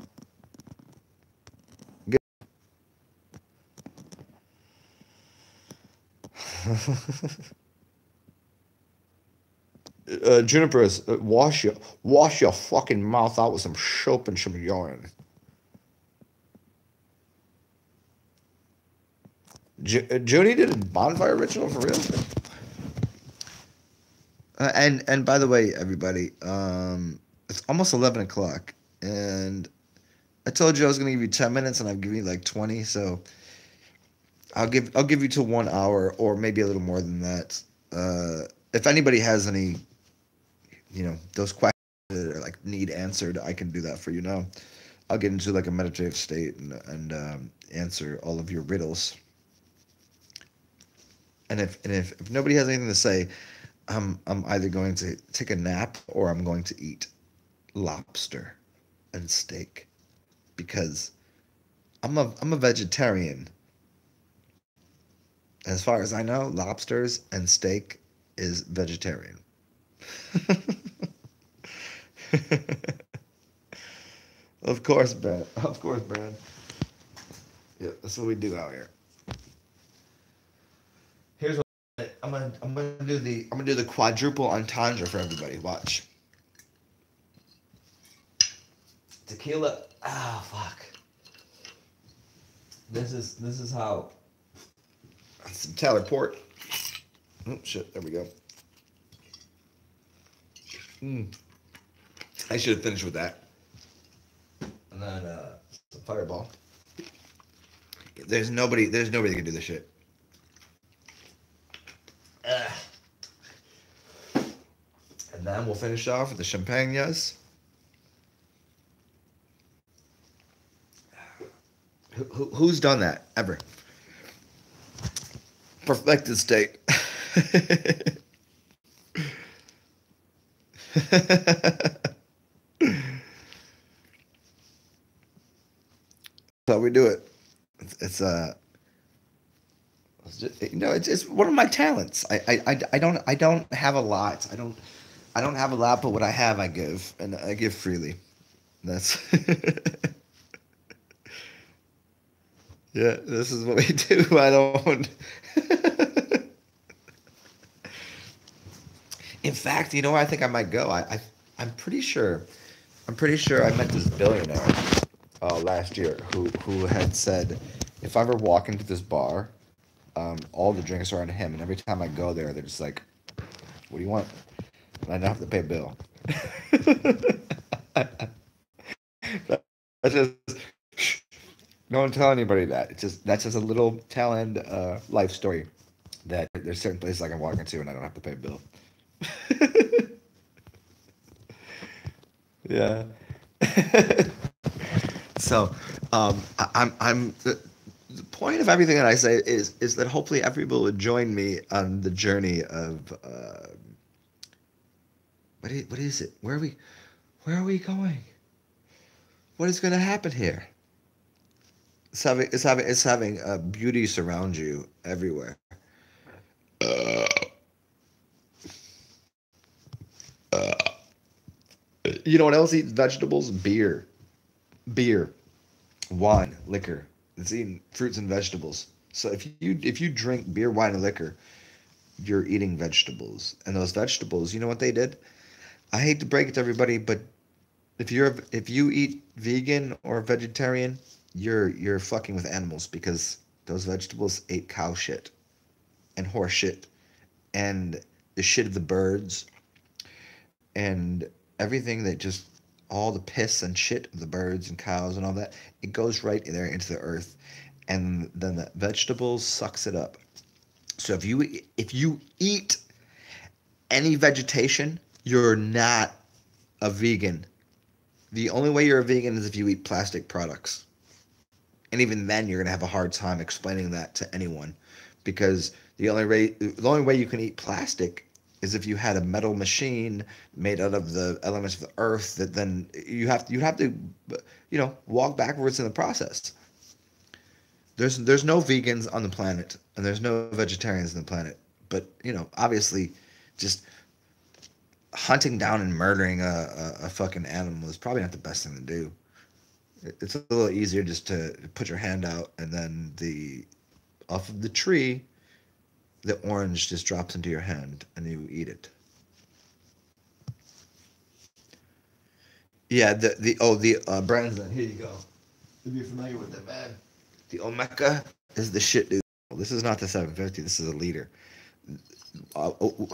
Juniper's, wash your fucking mouth out with some soap and some urine. Junie did a bonfire ritual for real. And by the way, everybody, it's almost 11 o'clock, and I told you I was gonna give you 10 minutes, and I've given you like 20. So I'll give you to 1 hour, or maybe a little more than that. If anybody has any, those questions that are like need answered, I can do that for you now. I'll get into like a meditative state and answer all of your riddles. And if nobody has anything to say, I'm either going to take a nap or I'm going to eat lobster and steak because I'm a vegetarian. As far as I know, lobsters and steak is vegetarian. Of course, Brad. Of course, Brad. Yeah, that's what we do out here. Here's what I'm gonna do the quadruple entendre for everybody. Watch. Tequila. Ah, fuck. This is how. Some Tyler Port. Oh shit! There we go. Mm. I should have finished with that. And then some Fireball. There's nobody that can do this shit. Uh, and then we'll finish off with the champagnes. Who's done that ever? Perfected state. So we do it. It's one of my talents. I don't have a lot. I don't have a lot, but what I have, I give, and I give freely. That's yeah. This is what we do. I don't. In fact, where I think I might go. I'm pretty sure. I'm pretty sure I met this billionaire last year who had said, if I ever walk into this bar, all the drinks are on him, and every time I go there, they're just like, "What do you want?" And I don't have to pay a bill. That's just don't tell anybody that. That's just a little tail end life story. That there's certain places I can walk into and I don't have to pay a bill. Yeah. So, I'm the point of everything that I say is that hopefully everyone will join me on the journey of what is it? Where are we going? What is going to happen here? It's having beauty surround you everywhere. Uh, you know what else eats vegetables? Beer, wine, liquor. It's eating fruits and vegetables. So if you drink beer, wine, and liquor, you're eating vegetables. And those vegetables, you know what they did? I hate to break it to everybody, but if you eat vegan or vegetarian, you're fucking with animals because those vegetables ate cow shit and horse shit and the shit of the birds and everything that just all the piss and shit of the birds and cows and all that, it goes right in there into the earth, and then the vegetables sucks it up. So if you eat any vegetation, you're not a vegan. The only way you're a vegan is if you eat plastic products. And even then you're going to have a hard time explaining that to anyone because the only way you can eat plastic is if you had a metal machine made out of the elements of the earth that then you have to walk backwards in the process. There's no vegans on the planet and there's no vegetarians on the planet, but obviously just hunting down and murdering a fucking animal is probably not the best thing to do. It's a little easier just to put your hand out and then the off of the tree the orange just drops into your hand and you eat it. Yeah, the brands. Here you go. If you're familiar with it, man, the Omeka is the shit, dude. This is not the 750. This is a liter. Oh,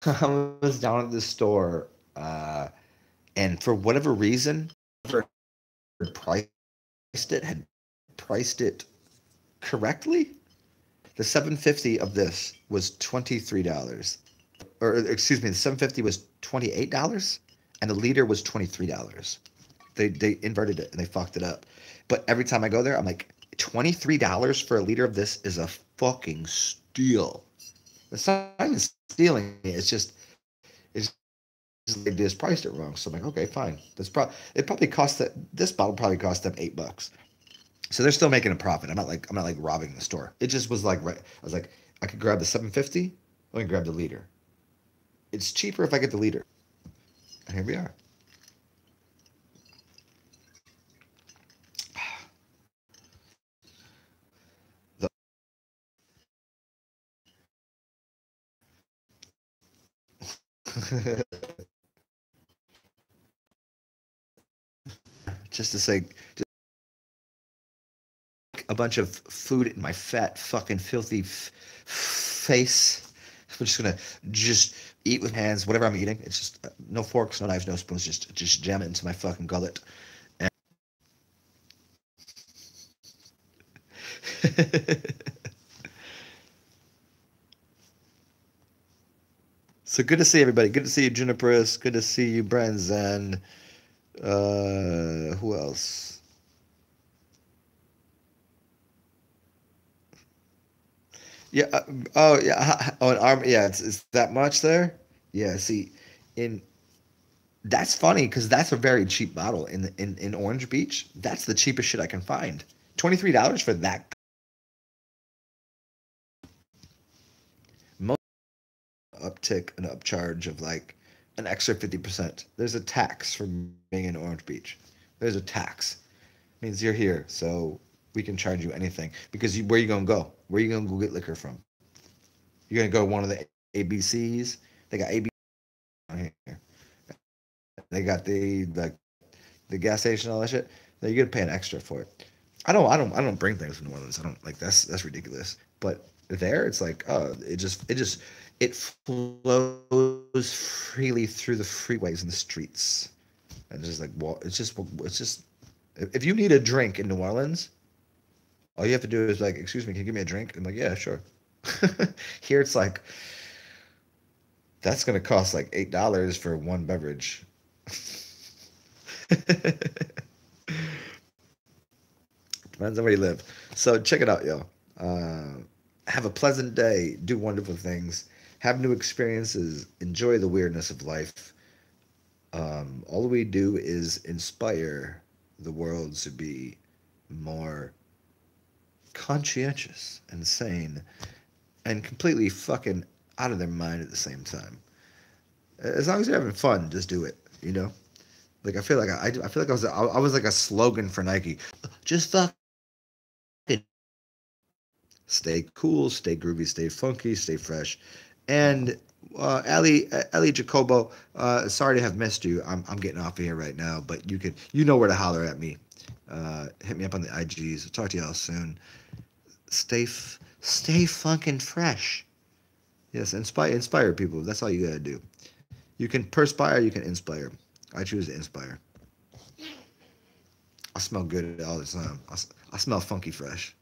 I was down at the store, and for whatever reason, whoever priced had priced it correctly. The 750 of this was $23, or excuse me, the 750 was $28, and the liter was $23. They inverted it and they fucked it up. But every time I go there, I'm like, $23 for a liter of this is a fucking steal. It's not even stealing. It's they just priced it wrong. So I'm like, okay, fine. It probably cost that this bottle probably cost them $8. So they're still making a profit. I'm not like robbing the store. It just was like right. I was like, I could grab the 750. Let me grab the liter. It's cheaper if I get the liter. And here we are. Just to say, just a bunch of food in my fat, fucking filthy face. I'm just gonna just eat with hands, whatever I'm eating. It's just no forks, no knives, no spoons. Just jam it into my fucking gullet. And so good to see everybody. Good to see you, Juniperus. Good to see you, Brenz. Who else? Yeah. Oh, yeah. Oh, an arm. Yeah. It's that much there. Yeah. See, in that's funny because that's a very cheap bottle in Orange Beach. That's the cheapest shit I can find. $23 for that. Most uptick and upcharge of like an extra 50%. There's a tax for being in Orange Beach. There's a tax. It means you're here, so we can charge you anything. Because where you gonna go? Where you gonna go get liquor from? You're gonna go to one of the ABCs. They got AB here. They got the gas station, all that shit. No, you're gonna pay an extra for it. I don't bring things from New Orleans. I don't like that's ridiculous. But there, it's like, oh, it flows freely through the freeways and the streets, and just like well, it's just if you need a drink in New Orleans, all you have to do is like, excuse me, can you give me a drink? I'm like, yeah, sure. Here it's like that's gonna cost like $8 for one beverage. Depends on where you live. So check it out, yo. Have a pleasant day. Do wonderful things. Have new experiences. Enjoy the weirdness of life. All we do is inspire the world to be more conscientious and sane and completely fucking out of their mind at the same time. As long as you're having fun, just do it. You know, like I feel like I feel like I was like a slogan for Nike. Just fucking stay cool, stay groovy, stay funky, stay fresh. And Ali Jacobo, sorry to have missed you. I'm getting off of here right now, but you know where to holler at me. Hit me up on the IGs. I'll talk to y'all soon. Stay funkin' fresh. Yes, inspire people. That's all you gotta do. You can perspire, you can inspire. I choose to inspire. I smell good all the time. I smell funky fresh.